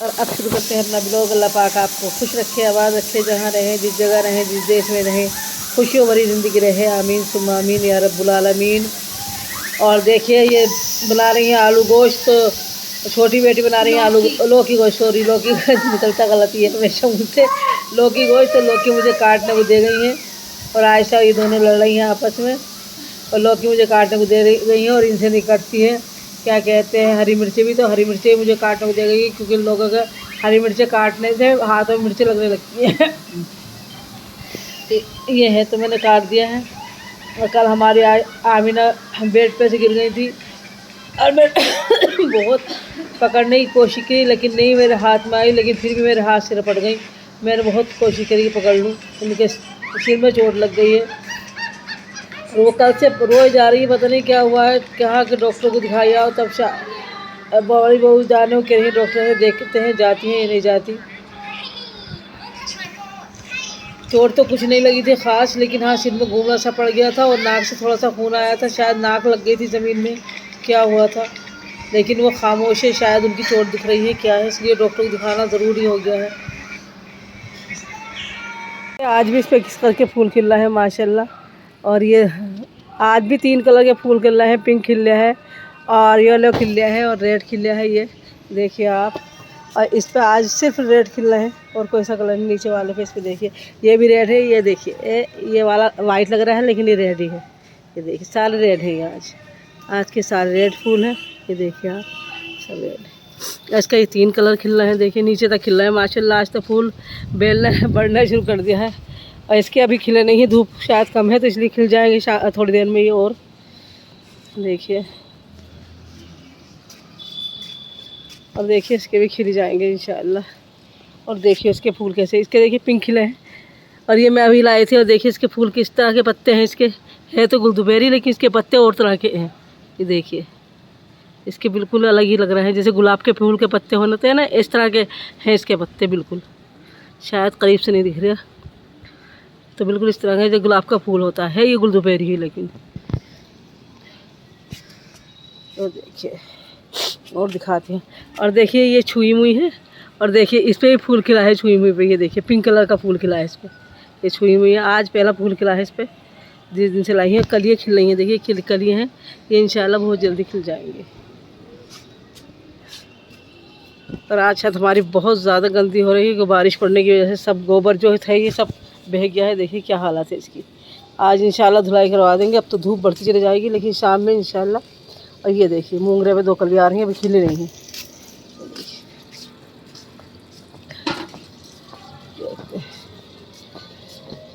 और अब शुरू करते हैं अपना ब्लॉग। अल्लाह पाक आपको खुश रखे, आबाद रखे, जहाँ रहें, जिस जगह रहें, जिस देश में रहें, खुशियों भरी ज़िंदगी रहे। आमीन सुम्मा आमीन या रब्बुल आलमीन। और देखिए ये बना रही हैं आलू गोश्त, तो छोटी बेटी बना रही है आलू लौकी गोश्त, सॉरी लौकी निकलता गलती है हमेशा मुझसे। लौकी गोश्त, तो लौकी मुझे काटने को दे गई हैं और आयशा ये दोनों लड़ रही हैं आपस में। और लौकी मुझे काटने को दे गई हैं और इनसे नहीं कटती है। क्या कहते हैं हरी मिर्ची भी, तो हरी मिर्ची मुझे काटने को दे गई, क्योंकि लोगों का हरी मिर्ची काटने से हाथों में मिर्ची लगने लगती है। ये है तो मैंने काट दिया है। और कल हमारी आमिना बेड पे से गिर गई थी और मैं बहुत पकड़ने की कोशिश की, लेकिन नहीं मेरे हाथ में आई, लेकिन फिर भी मेरे हाथ से रपट गई। मैंने बहुत कोशिश करी कि पकड़ लूँ, उनके सिर में चोट लग गई है और वो कल से रोज जा रही है। पता नहीं क्या हुआ है, कहाँ के डॉक्टर को दिखाई आओ, तब बड़ी बहू जाने को कह रही है डॉक्टर से, देखते हैं जाती हैं या नहीं जाती। चोट तो कुछ नहीं लगी थी ख़ास, लेकिन हाँ सिर में घूमना सा पड़ गया था और नाक से थोड़ा सा खून आया था, शायद नाक लग गई थी ज़मीन में, क्या हुआ था। लेकिन वो खामोश है, शायद उनकी चोट दिख रही है क्या है, इसलिए डॉक्टर को दिखाना ज़रूरी हो गया है। आज भी इस पर किस करके फूल खिल रहा है माशाल्लाह। और ये आज भी 3 कलर के फूल खिल रहे हैं, पिंक खिल रहा है और येलो खिल रहा है और रेड खिल रहा है। ये देखिए आप, और इस पे आज सिर्फ रेड खिल रहा है और कोई सा कलर नहीं। नीचे वाले पे इस पे देखिए ये भी रेड है, ये देखिए ये वाला वाइट लग रहा है लेकिन ये रेड ही है। ये देखिए सारे रेड है, ये आज के सारे रेड फूल हैं। ये देखिए आप सब रेड है। इसका ये 3 कलर खिल रहे हैं, देखिए नीचे तक खिल रहे हैं माशाल्लाह। आज तो फूल बेलना बढ़ना शुरू कर दिया है और इसके अभी खिले नहीं है, धूप शायद कम है तो इसलिए खिल जाएंगे थोड़ी देर में ये। और देखिए, और देखिए इसके भी खिल जाएंगे इंशाल्लाह। और देखिए इसके फूल कैसे, इसके देखिए पिंक खिले हैं और ये मैं अभी लाई थी। और देखिए इसके फूल किस तरह के पत्ते हैं इसके, है तो गुलदुबेरी लेकिन इसके पत्ते और तरह के हैं। ये देखिए इसके बिल्कुल अलग ही लग रहे हैं, जैसे गुलाब के फूल के पत्ते होते हैं ना, इस तरह के हैं इसके पत्ते बिल्कुल। शायद करीब से नहीं दिख रहा, तो बिल्कुल इस तरह का जो गुलाब का फूल होता है, ये गुलदुबेरी ही लेकिन। और देखिए और दिखाते हैं। और देखिए ये छुई मुई है और देखिए इस पर भी फूल खिला है छुई मुई पे। ये देखिए पिंक कलर का फूल खिला है इस पर, ये छुई मुई है। आज पहला फूल खिला है इस पर, जिस दिन से लाई है। कलियाँ खिल रही हैं, देखिए कलियाँ हैं, ये इंशाल्लाह बहुत जल्दी खिल जाएंगे। और आज छत हमारी बहुत ज़्यादा गंदी हो रही है, कि बारिश पड़ने की वजह से सब गोबर जो था ये सब बह गया है। देखिए क्या हालत है इसकी। आज इंशाल्लाह धुलाई करवा देंगे। अब तो धूप बढ़ती चली जाएगी, लेकिन शाम में इंशाल्लाह। और ये देखिए मूंगरे में 2 कलियाँ आ रही हैं, अभी खिली नहीं हैं।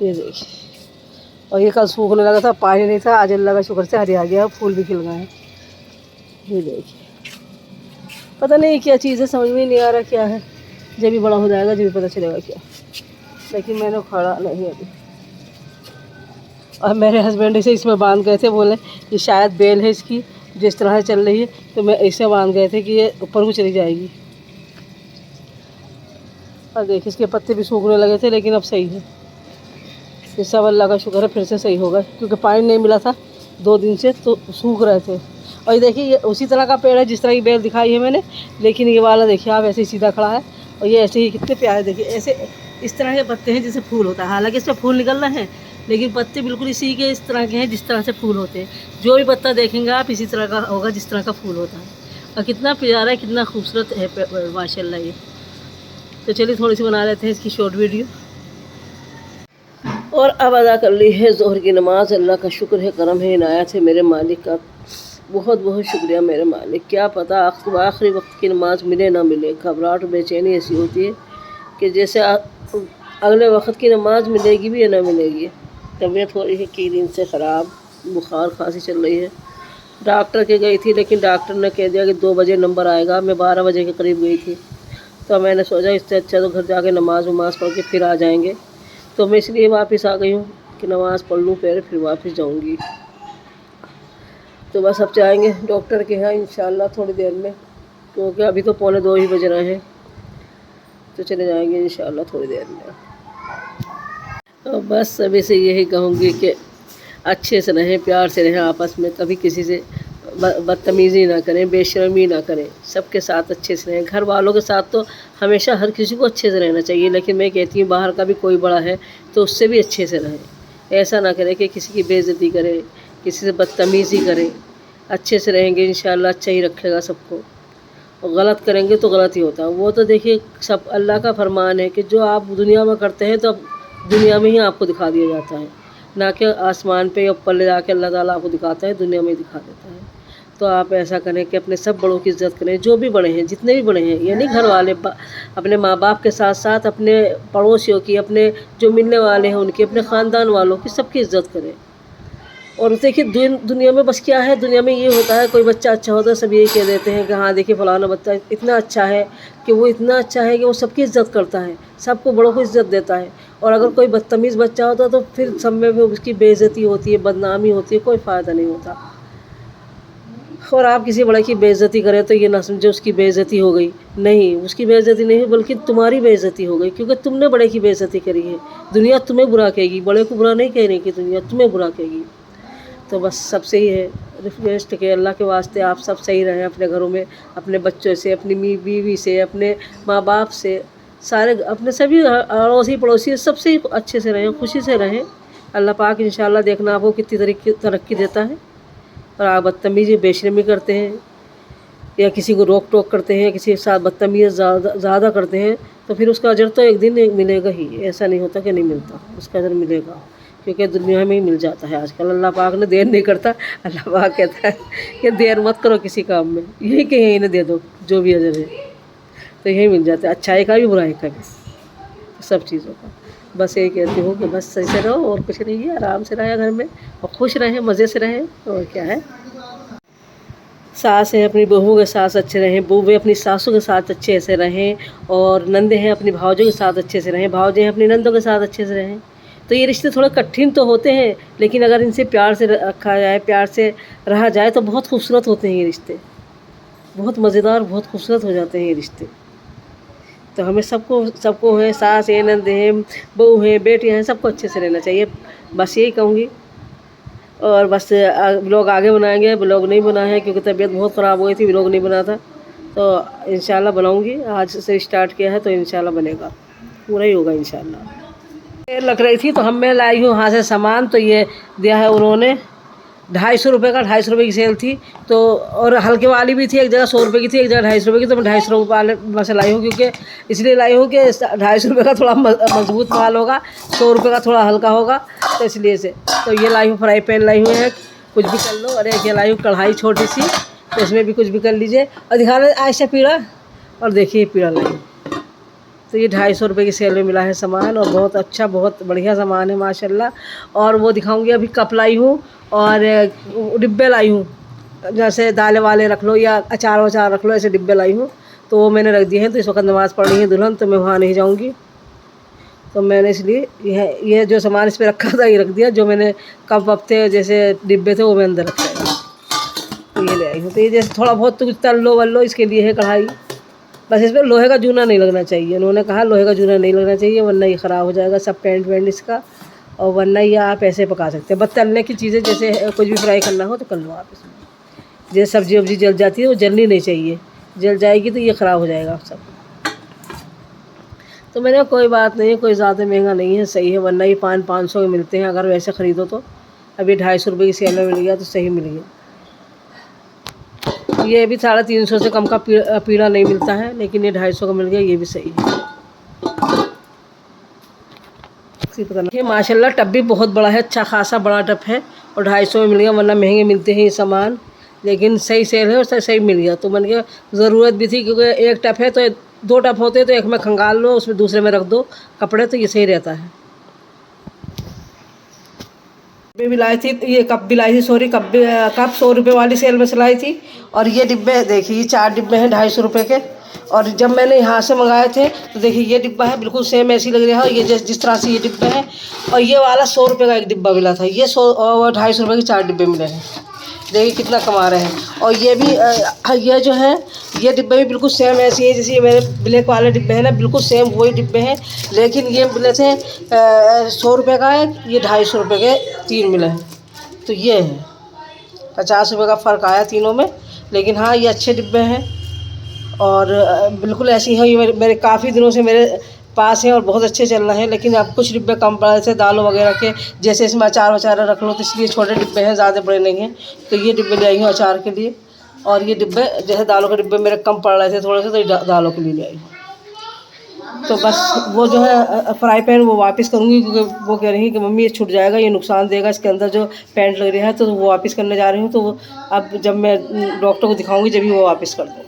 ये देखिए, और ये कल सूखने लगा था, पानी नहीं था, आज अल्लाह का शुक्र से हरिया गया, फूल भी खिल गए हैं। ये देखिए पता नहीं क्या चीज़ है, समझ में नहीं आ रहा क्या है। जब भी बड़ा हो जाएगा जब भी पता चलेगा क्या, लेकिन मैंने उखाड़ा नहीं अभी। और मेरे हस्बैंड इसे इसमें बांध गए थे, बोले ये शायद बेल है इसकी, जिस तरह से चल रही है, तो मैं ऐसे बांध गए थे कि ये ऊपर को चली जाएगी। और देखिए इसके पत्ते भी सूखने लगे थे, लेकिन अब सही है। ये सब अल्लाह का शुक्र है, फिर से सही होगा, क्योंकि पानी नहीं मिला था 2 दिन से, तो सूख रहे थे। और ये देखिए ये उसी तरह का पेड़ है जिस तरह की बेल दिखाई है मैंने, लेकिन ये वाला देखिए आप ऐसे ही सीधा खड़ा है और ये ऐसे ही कितने प्यारे। देखिए ऐसे इस तरह के पत्ते हैं जैसे फूल होता है, हालांकि इसमें फूल निकल रहे हैं, लेकिन पत्ते बिल्कुल इसी के इस तरह के हैं जिस तरह से फूल होते हैं। जो भी पत्ता देखेंगे आप इसी तरह का होगा जिस तरह का फूल होता है। और कितना प्यारा है, कितना खूबसूरत है माशाल्लाह ये। तो चलिए थोड़ी सी बना लेते हैं इसकी शॉर्ट वीडियो। और अब अदा कर ली है ज़ोहर की नमाज़। अल्लाह का शुक्र है, करम है, इनायत है मेरे मालिक का, बहुत बहुत शुक्रिया मेरे मालिक। क्या पता आखिरी वक्त की नमाज़ मिले ना मिले, घबराहट बेचैनी ऐसी होती है कि जैसे अगले वक्त की नमाज़ मिलेगी भी या ना मिलेगी। तबीयत हो रही है 3 दिन से ख़राब, बुखार खांसी चल रही है। डॉक्टर के गई थी, लेकिन डॉक्टर ने कह दिया कि 2 बजे नंबर आएगा। मैं 12 बजे के करीब गई थी, तो मैंने सोचा इससे अच्छा तो घर जाके नमाज़ वमाज़ पढ़ के फिर आ जाएंगे। तो मैं इसलिए वापस आ गई हूँ कि नमाज़ पढ़ लूँ फिर वापस जाऊँगी। तो बस अब जाएंगे डॉक्टर के यहाँ इंशाल्लाह थोड़ी देर में, क्योंकि अभी तो 1:45 ही बज रहे हैं। तो चले जाएंगे इंशाल्लाह थोड़ी देर में। तो बस सभी से यही कहूँगी कि अच्छे से रहें, प्यार से रहें आपस में, कभी किसी से बदतमीज़ी ना करें, बेशर्मी ना करें, सबके साथ अच्छे से रहें। घर वालों के साथ तो हमेशा हर किसी को अच्छे से रहना चाहिए, लेकिन मैं कहती हूँ बाहर का भी कोई बड़ा है तो उससे भी अच्छे से रहें। ऐसा ना करें कि किसी की बेइज्जती करें, किसी से बदतमीज़ी करें। अच्छे से रहेंगे इंशाअल्लाह अच्छा ही रखेगा सबको, और गलत करेंगे तो गलत ही होता है। वो तो देखिए सब अल्लाह का फरमान है कि जो आप दुनिया में करते हैं तो दुनिया में ही आपको दिखा दिया जाता है, ना कि आसमान पे या ऊपर ले जाके अल्लाह ताला आपको दिखाता है, दुनिया में ही दिखा देता है। तो आप ऐसा करें कि अपने सब बड़ों की इज़्ज़त करें, जो भी बड़े हैं, जितने भी बड़े हैं, यानी घर वाले अपने माँ बाप के साथ साथ अपने पड़ोसियों की, अपने जो मिलने वाले हैं उनकी, अपने ख़ानदान वालों की, सबकी इज़्ज़त करें। और देखिए दुनिया में बस क्या है, दुनिया में ये होता है कोई बच्चा अच्छा होता है सब यही कह देते हैं कि हाँ देखिए फ़लाना बच्चा इतना अच्छा है कि वो इतना अच्छा है कि वो सबकी इज़्ज़त करता है, सबको बड़ों को इज़्ज़त देता है। और अगर कोई बदतमीज़ बच्चा होता तो फिर सब में भी उसकी बेइज्जती होती है, बदनामी होती है, कोई फ़ायदा नहीं होता। और आप किसी बड़े की बेइज्जती करें तो ये ना समझो उसकी बेइज्जती हो गई, नहीं, उसकी बेइज्जती नहीं बल्कि तुम्हारी बेइज्जती हो गई, क्योंकि तुमने बड़े की बेइज्जती करी है। दुनिया तुम्हें बुरा कहेगी, बड़े को बुरा नहीं कह रही कि दुनिया तुम्हें बुरा कहेगी। तो बस सबसे ही है रिक्वेस्ट कि अल्लाह के वास्ते आप सब सही रहें अपने घरों में, अपने बच्चों से, अपनी बीवी से, अपने माँ बाप से, सारे अपने सभी अड़ोसी पड़ोसी सबसे ही अच्छे से रहें, खुशी से रहें। अल्लाह पाक इंशाअल्लाह देखना आपको कितनी तरक्की देता है। और आप बदतमीज़ी बेशर्मी करते हैं या किसी को रोक टोक करते हैं, किसी के साथ बदतमीज़ी ज़्यादा करते हैं तो फिर उसका अजर तो एक दिन मिलेगा ही, ऐसा नहीं होता कि नहीं मिलता, उसका अजर मिलेगा, क्योंकि दुनिया में ही मिल जाता है आजकल। अल्लाह पाक ने देर नहीं करता, अल्लाह पाक कहता है कि देर मत करो किसी काम में, यही कि यही इन्हें दे दो जो भी अजर है, तो यही मिल जाता है, अच्छाई का भी बुराई का भी, सब चीज़ों का। बस यही कहती हूँ कि बस सही से रहो और कुछ नहीं है, आराम से रहें घर में और खुश रहें, मज़े से रहें, और क्या है। सास हैं अपनी बहू के साथ अच्छे रहें, बहू अपनी सासू के साथ अच्छे से रहें, और नंदे हैं अपनी भावजों के साथ अच्छे से रहें, भावजे हैं अपनी नंदों के साथ अच्छे से रहें। तो ये रिश्ते थोड़े कठिन तो होते हैं, लेकिन अगर इनसे प्यार से रखा जाए, प्यार से रहा जाए तो बहुत खूबसूरत होते हैं ये रिश्ते, बहुत मज़ेदार, बहुत खूबसूरत हो जाते हैं ये रिश्ते। तो हमें सबको है, सास है, नंद हैं, बहू हैं, बेटियाँ हैं, सबको अच्छे से रहना चाहिए, बस यही कहूँगी। और बस ब्लॉग आगे बनाएंगे, ब्लॉग नहीं बना है क्योंकि तबीयत बहुत ख़राब हो गई थी, ब्लॉग नहीं बना था, तो इंशाल्लाह बनाऊँगी। आज से स्टार्ट किया है तो इंशाल्लाह बनेगा, पूरा ही होगा इंशाल्लाह। सेल लग रही थी तो मैं लाई हूँ वहाँ से सामान, तो ये दिया है उन्होंने 250 रुपये का, 250 रुपये की सेल थी तो, और हल्के वाली भी थी, एक जगह 100 रुपये की थी, एक जगह 250 रुपये की, तो मैं 250 रुपये वाले में से लाई हूँ, क्योंकि इसलिए लाई हूँ कि 250 रुपये का थोड़ा मजबूत माल होगा, 100 रुपये का थोड़ा हल्का होगा, तो इसलिए से। तो ये लाई हूँ फ्राई पैन लाई हुई है, कुछ भी कर लो। और एक ये लाई हूँ कढ़ाई छोटी सी, तो इसमें भी कुछ भी कर लीजिए। और दिखा रहे आयशा पीड़ा, और देखिए पीड़ा लाई हूँ। तो ये 250 रुपये की सेल में मिला है सामान, और बहुत अच्छा, बहुत बढ़िया सामान है माशाल्लाह। और वो दिखाऊंगी, अभी कप लाई हूँ और डिब्बे लाई हूँ, जैसे दालें वाले रख लो या अचार वचार रख लो, ऐसे डिब्बे लाई हूँ, तो वो मैंने रख दिए हैं। तो इस वक्त नमाज़ पढ़ रही है दुल्हन, तो मैं वहाँ नहीं जाऊँगी, तो मैंने इसलिए ये जो सामान इस पर रखा था ये रख दिया, जो मैंने कप वप थे जैसे डिब्बे थे वो मैं अंदर रखा है, तो ये ले आई हूँ। तो ये जैसे थोड़ा बहुत तो कुछ तल लो वल लो, इसके लिए है कढ़ाई। बस इस पर लोहे का जूना नहीं लगना चाहिए, उन्होंने कहा लोहे का जूना नहीं लगना चाहिए, वरना ये ख़राब हो जाएगा सब पेंट वेंट इसका, और वरना ये आप ऐसे पका सकते हैं। बस तलने की चीज़ें जैसे कुछ भी फ्राई करना हो तो कर लो आप इसमें। जैसे सब्जी वब्जी जल जाती है वो जलनी नहीं चाहिए, जल जाएगी तो ये ख़राब हो जाएगा सब। तो मैंने कोई बात नहीं है, कोई ज़्यादा महंगा नहीं है, सही है, वरना ये 500 के मिलते हैं अगर वैसे ख़रीदो तो। अभी 250 रुपये की सेल में मिल गया तो सही मिल गया। ये भी 350 से कम का पीड़ा नहीं मिलता है, लेकिन ये 250 का मिल गया, ये भी सही है। ये माशाल्लाह टब भी बहुत बड़ा है, अच्छा खासा बड़ा टब है, और 250 में मिल गया, वरना महंगे मिलते हैं ये सामान, लेकिन सही सेल है और सही मिल गया। तो मैंने कहा ज़रूरत भी थी, क्योंकि एक टब है तो 2 टब होते तो एक में खंगाल लो, उसमें दूसरे में रख दो कपड़े, तो ये सही रहता है। भी लाई थी, ये कप भी लाई थी, सॉरी कप 100 रुपये वाली सेल में से लाई थी। और ये डिब्बे देखिए, 4 डिब्बे हैं 250 रुपये के, और जब मैंने यहाँ से मंगाए थे तो देखिए ये डिब्बा है बिल्कुल सेम ऐसी लग रहा है, ये जिस तरह से ये डिब्बे हैं, और ये वाला 100 रुपये का एक डिब्बा मिला था, ये 100 और 250 रुपये के 4 डिब्बे मिले हैं। देखिए कितना कमा रहे हैं। और ये भी ये जो है ये डिब्बे भी बिल्कुल सेम ऐसी है जैसे ये मेरे ब्लैक वाले डिब्बे हैं ना, बिल्कुल सेम वही डिब्बे हैं, लेकिन ये मिले थे 100 रुपये का है, ये 250 रुपये के 3 मिले हैं। तो ये है, 50 रुपये का फ़र्क आया तीनों में। लेकिन हाँ, ये अच्छे डिब्बे हैं और बिल्कुल ऐसे ही हैं। ये मेरे काफ़ी दिनों से मेरे पास हैं और बहुत अच्छे चल रहे हैं। लेकिन अब कुछ डिब्बे कम पड़ रहे थे दालों वगैरह के, जैसे इसमें अचार वचार रख लो, तो इसलिए छोटे डिब्बे हैं, ज़्यादा बड़े नहीं हैं। तो ये डिब्बे ले आई हूँ अचार के लिए। और ये डिब्बे जैसे दालों के डिब्बे मेरे कम पड़ रहे थे थोड़े से, तो दालों के लिए ले आई हूँ। तो बस वो जो है फ्राई पैन वो वापस करूँगी, क्योंकि वो कह रही है कि मम्मी ये छूट जाएगा, ये नुकसान देगा, इसके अंदर जो पेंट लग रहा है, तो वो वापस करने जा रही हूँ। तो वो अब जब मैं डॉक्टर को दिखाऊंगी जब भी वो वापस कर दूँगी।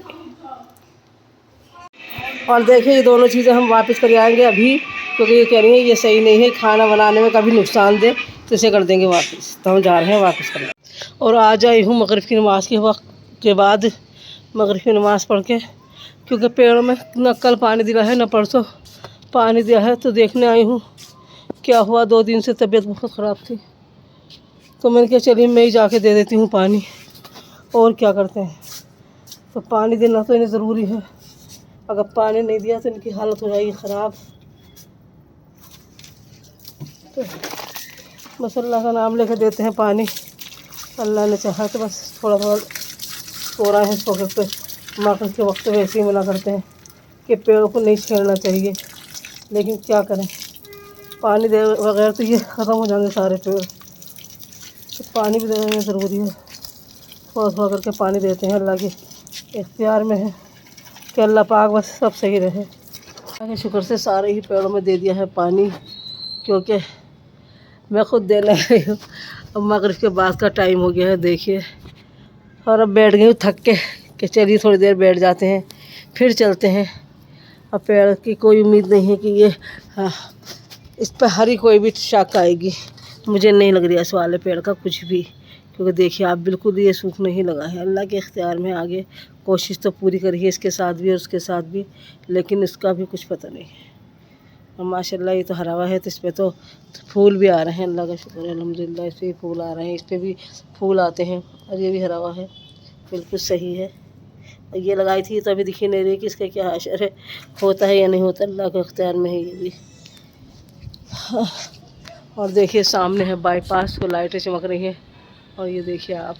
और देखिए ये दोनों चीज़ें हम वापस कर आएंगे अभी, क्योंकि ये कह रही है ये सही नहीं है, खाना बनाने में कभी नुकसान दे, तो इसे कर देंगे वापस। तो हम जा रहे हैं वापस करने। और आज आई हूँ मगरिब की नमाज़ के वक्त के बाद, मगरिब की नमाज़ पढ़ के, क्योंकि पेड़ों में न कल पानी दिया है न परसों पानी दिया है। तो देखने आई हूँ क्या हुआ। 2 दिन से तबीयत बहुत ख़राब थी, तो मैंने कहा चलिए मैं ही जाके दे देती हूँ पानी, और क्या करते हैं। तो पानी देना तो इन्हें ज़रूरी है, अगर पानी नहीं दिया तो इनकी हालत हो जाएगी ख़राब। तो बस अल्लाह का नाम लेकर देते हैं पानी। अल्लाह ने चाहा तो बस थोड़ा थोड़ा सो रहा है इस वक्त पे। मगरिब के वक्त वैसे ही मना करते हैं कि पेड़ों को नहीं छेड़ना चाहिए, लेकिन क्या करें, पानी दे बगैर तो ये ख़त्म हो जाएंगे सारे पेड़। तो पानी भी देना ज़रूरी है, थोड़ा थोड़ा करके पानी देते हैं। अल्लाह के इख्तियार में है कि अल्लाह पाक बस सब सही रहे। अल्लाह के शुक्र से सारे ही पेड़ों में दे दिया है पानी, क्योंकि मैं ख़ुद देने आई हूँ। अब मगरिब के बाद का टाइम हो गया है देखिए, और अब बैठ गई हूँ थक के कि चलिए थोड़ी देर बैठ जाते हैं फिर चलते हैं। अब पेड़ की कोई उम्मीद नहीं है कि ये इस पर हरी कोई भी शाख आएगी, मुझे नहीं लग रही है इस वाले पेड़ का कुछ भी, क्योंकि देखिए आप बिल्कुल ये सूख नहीं लगा है। अल्लाह के इख्तियार में आगे कोशिश तो पूरी करी है इसके साथ भी और उसके साथ भी, लेकिन इसका भी कुछ पता नहीं है। और माशाल्लाह ये तो हरा हुआ है, तो इस पर तो फूल भी आ रहे हैं। अल्लाह का शुक्र है अल्हम्दुलिल्लाह, इस पर भी फूल आ रहे हैं, इस पर भी फूल आते हैं। और ये भी हरा हुआ है, बिल्कुल सही है। और ये लगाई थी तो अभी दिखी नहीं रही कि इसका क्या असर है, होता है या नहीं होता, अल्लाह के इख्तियार में है ये भी। और देखिए सामने है बाईपास, को लाइटें चमक रही हैं। और ये देखिए आप,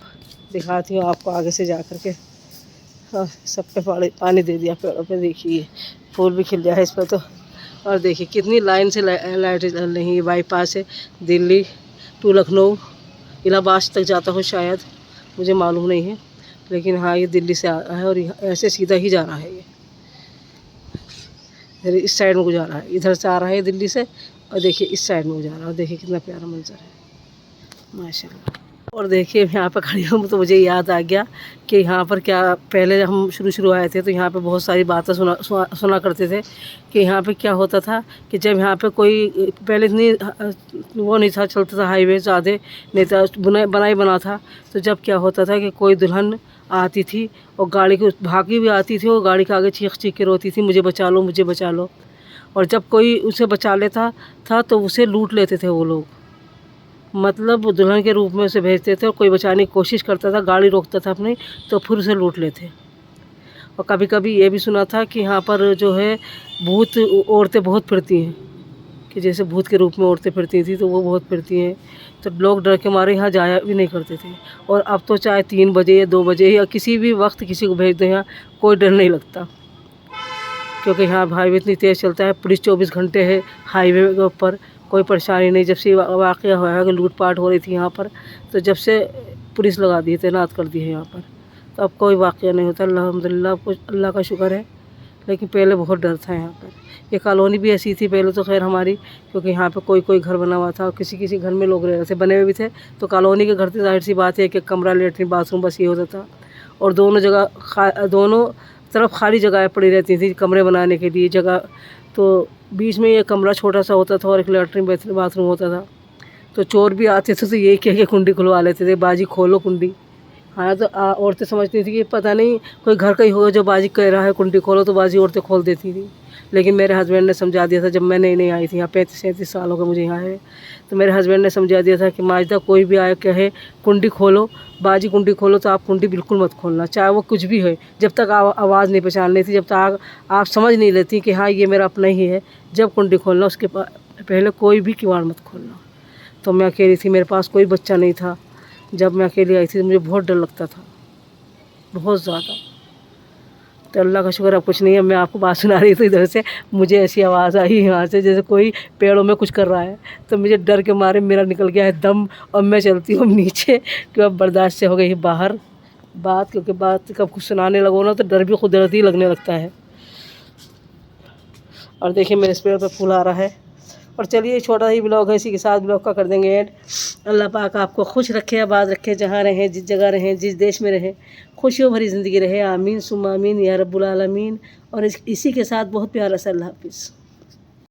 दिखाती हूँ आपको आगे से जा कर के। हाँ, सब पे पानी दे दिया पेड़ों पे, देखिए फूल भी खिल गया है इस पर तो। और देखिए कितनी लाइन से लाइटें जल रही हैं। बाईपास है, दिल्ली टू लखनऊ, इलाहाबाद तक जाता हो शायद, मुझे मालूम नहीं है, लेकिन हाँ ये दिल्ली से आ रहा है और ऐसे सीधा ही जा रहा है। ये इधर इस साइड में गुजारा है, इधर से आ रहा है दिल्ली से, और देखिए इस साइड में गुजारा है। देखिए कितना प्यारा मंजर है माशाल्लाह। और देखिए यहाँ पर खड़ी हूँ तो मुझे याद आ गया कि यहाँ पर क्या, पहले हम शुरू आए थे तो यहाँ पे बहुत सारी बातें सुना करते थे कि यहाँ पे क्या होता था कि जब यहाँ पे कोई, पहले इतनी वो नहीं था, चलता था हाईवे ज़्यादा नहीं था, बनाई बना था। तो जब क्या होता था कि कोई दुल्हन आती थी और गाड़ी को भागी भी आती थी और गाड़ी के आगे चीख चीख के रोती थी, मुझे बचा लो मुझे बचा लो। और जब कोई उसे बचा लेता था तो उसे लूट लेते थे वो लोग, मतलब दुल्हन के रूप में उसे भेजते थे। और कोई बचाने की कोशिश करता था, गाड़ी रोकता था अपनी, तो फिर उसे लूट लेते। और कभी कभी ये भी सुना था कि यहाँ पर जो है भूत औरतें बहुत फिरती हैं, कि जैसे भूत के रूप में औरतें फिरती थी, तो वो बहुत फिरती हैं। तो लोग डर के मारे यहाँ जाया भी नहीं करते थे। और अब तो चाहे 3 बजे या 2 बजे या किसी भी वक्त किसी को भेज दें, यहाँ कोई डर नहीं लगता, क्योंकि यहाँ हाईवे इतनी तेज़ चलता है, पुलिस 24 घंटे है हाईवे के ऊपर, कोई परेशानी नहीं। जब से वाक़या हुआ है कि लूटपाट हो रही थी यहाँ पर, तो जब से पुलिस लगा दी है, तैनात कर दी है यहाँ पर, तो अब कोई वाक़या नहीं होता अल्हम्दुलिल्लाह, अल्लाह का शुक्र है। लेकिन पहले बहुत डर था यहाँ पर। ये कॉलोनी भी ऐसी थी पहले तो खैर हमारी, क्योंकि यहाँ पे कोई घर बना हुआ था और किसी घर में लोग रह रहे थे, बने हुए भी थे। तो कॉलोनी के घर थे, जाहिर सी बात है कि कमरा लेटरिन बाथरूम बस ये होता था। और दोनों तरफ खाली जगह पड़ी रहती थी कमरे बनाने के लिए जगह। तो बीच में ये कमरा छोटा सा होता था और एक लेटरिन बाथरूम होता था। तो चोर भी आते थे तो यही कह के कुंडी खुलवा लेते थे, बाजी खोलो कुंडी। हाँ, तो औरतें समझती थी कि पता नहीं कोई घर का ही होगा जो बाजी कह रहा है कुंडी खोलो, तो बाजी औरतें खोल देती थी। लेकिन मेरे हस्बैंड ने समझा दिया था, जब मैं नई आई थी यहाँ, 35-37 साल हो गए मुझे यहाँ है, तो मेरे हस्बैंड ने समझा दिया था कि माजदा कोई भी आए कहे कुंडी खोलो, बाजी कुंडी खोलो, तो आप कुंडी बिल्कुल मत खोलना, चाहे वो कुछ भी है। जब तक आवाज़ नहीं पहचान लेती, जब तक आप समझ नहीं लेती कि हाँ ये मेरा अपना ही है, जब कुंडी खोलना, उसके पहले कोई भी किवाड़ मत खोलना। तो मैं अकेली थी, मेरे पास कोई बच्चा नहीं था, जब मैं अकेली आई थी तो मुझे बहुत डर लगता था, बहुत ज़्यादा। तो अल्लाह का शुक्र अब कुछ नहीं है। मैं आपको बात सुना रही थी इधर से, मुझे ऐसी आवाज़ आई यहाँ से जैसे कोई पेड़ों में कुछ कर रहा है, तो मुझे डर के मारे मेरा निकल गया है दम, और मैं चलती हूँ नीचे कि अब बर्दाश्त से हो गई बाहर बात, क्योंकि बात कब कुछ सुनाने लगो ना तो डर भी कुदरती लगने लगता है। और देखिए मेरे इस पेड़ पर फूल आ रहा है। और चलिए छोटा ही ब्लॉग है, इसी के साथ ब्लॉग का कर देंगे ऐड। अल्लाह पाक आपको खुश रखे, आबाद रखे, जहाँ रहें, जिस जगह रहें, जिस देश में रहें, खुशियों भरी ज़िंदगी रहे। आमीन सुम्मा आमीन या रब्बुल आलमीन। और इसी के साथ बहुत प्यारा सा अल्लाह हाफिज़।